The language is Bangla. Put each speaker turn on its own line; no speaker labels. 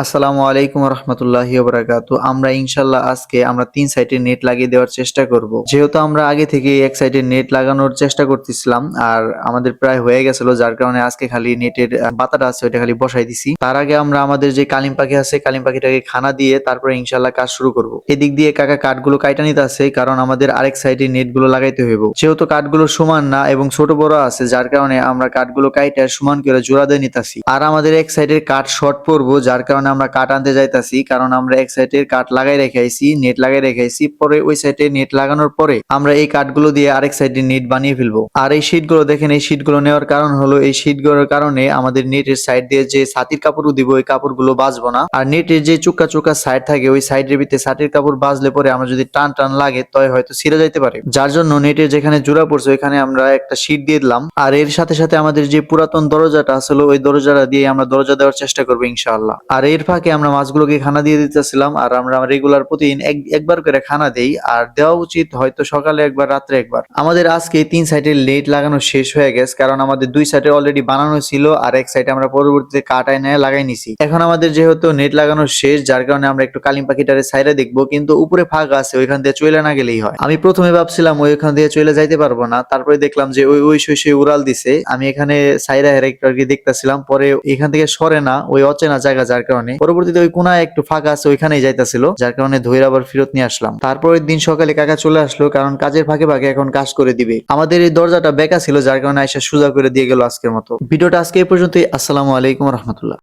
আসসালামু আলাইকুম রহমতুল্লাহি ওয়া বারাকাতু। আমরা ইনশাল্লাহ আজকে আমরা 3 সাইডে নেট লাগিয়ে দেওয়ার চেষ্টা করব। যেহেতু আমরা আগে থেকে এক সাইডে নেট লাগানোর চেষ্টা করতেছিলাম আর আমাদের প্রায় হয়ে গেছিল, যার কারণে আজকে খালি নেটের পাতাটা আছে ওইটা খালি বসাই দিছি। তার আগে আমরা আমাদের যে কালিম পাখি আছে কালিম পাখিটাকে খানা দিয়ে তারপরে ইনশাল্লাহ কাজ শুরু করব। এদিক দিয়ে কাকা কাঠগুলো কাইটা নিতে আছে, কারণ আমাদের আরেক সাইডে নেটগুলো লাগাইতে হইব। যেহেতু কাঠগুলো সমান না এবং ছোট বড় আছে, যার কারণে আমরা কাঠগুলো কাইটা সমান করে জোড়া দিয়ে নিতেছি। আর আমাদের এক সাইডের কাঠ শর্ট পড়বো, যার কারণে আমরা কাঠ আনতে যাইতাছি, কারণ আমরা এক সাইডের কাঠ লাগাই রেখেছি, নেট লাগাই রেখেছি। পরে ওই সাইডে নেট লাগানোর পরে আমরা এই কাঠগুলো দিয়ে আরেক সাইডে নেট বানিয়ে ফেলবো। আর এই শীটগুলো দেখেন, এই শীটগুলো নেওয়ার কারণ হলো এই শীটগুলোর কারণে আমাদের নেটের সাইড দিয়ে যে ছাতির কাপড় দিব ওই কাপড়গুলো বাঁচবো না। আর নেটের যে চুক্কা চুক্কা সাইড থাকে ওই সাইডের ভিতরে ছাতির কাপড় বাজলে পরে আমরা যদি টান টান লাগে তবে হয়তো ছিঁড়ে যাইতে পারে। যার জন্য নেটের যেখানে জোড়া পড়ছে ওইখানে আমরা একটা শীট দিয়ে দিলাম। আর এর সাথে সাথে আমাদের যে পুরাতন দরজাটা আসলে ওই দরজাটা দিয়ে আমরা দরজা দেওয়ার চেষ্টা করবো ইনশাআল্লাহ। আর এর ফাঁকে আমরা মাছগুলোকে খানা দিয়ে দিতেছিলাম। আর আমরা রেগুলার প্রতিদিন একবার করে খানা দেই, আর দেওয়া উচিত হয়তো সকালে একবার রাত্রে একবার। আমাদের আজকে 3 সাইডের নেট লাগানো শেষ হয়ে গেছে, কারণ আমাদের 2 সাইডে অলরেডি বানানো ছিল আর এক সাইডে আমরা পরবর্তীতে কাটায় নিয়ে লাগাই নিছি। এখন আমাদের যেহেতু নেট লাগানো শেষ, যার কারণে আমরা একটু কালিম পাখিটারে সাইডে দেখবো, কিন্তু উপরে ফাঁকা আছে, ওইখান দিয়ে চলে না গেলেই হয়। আমি প্রথমে ভাবছিলাম ওইখান দিয়ে চলে যাইতে পারবো না, তারপরে দেখলাম যে ওই শৈশে উড়াল দিছে। আমি এখানে সাইডে হেরে একটু আর কি দেখতেছিলাম, পরে এখান থেকে সরে না, ওই অচেনা জায়গা, যার কারণে পরবর্তীতে ওই কোনায় একটু ফাঁকা আছে ওইখানেই যাইতাছিল, যার কারণে ধইরা আবার ফেরত নিয়ে আসলাম। তারপরের দিন সকালে কাকা চলে আসলো, কারণ কাজের ফাঁকে ফাঁকে এখন কাজ করে দিবে। আমাদের এই দরজাটা বেঁকা ছিল, যার কারণে আয়সা সোজা করে দিয়ে গেল আজকের মতো। ভিডিওটা আজকে এই পর্যন্তই। আসসালামু আলাইকুম রহমতুল্লাহ।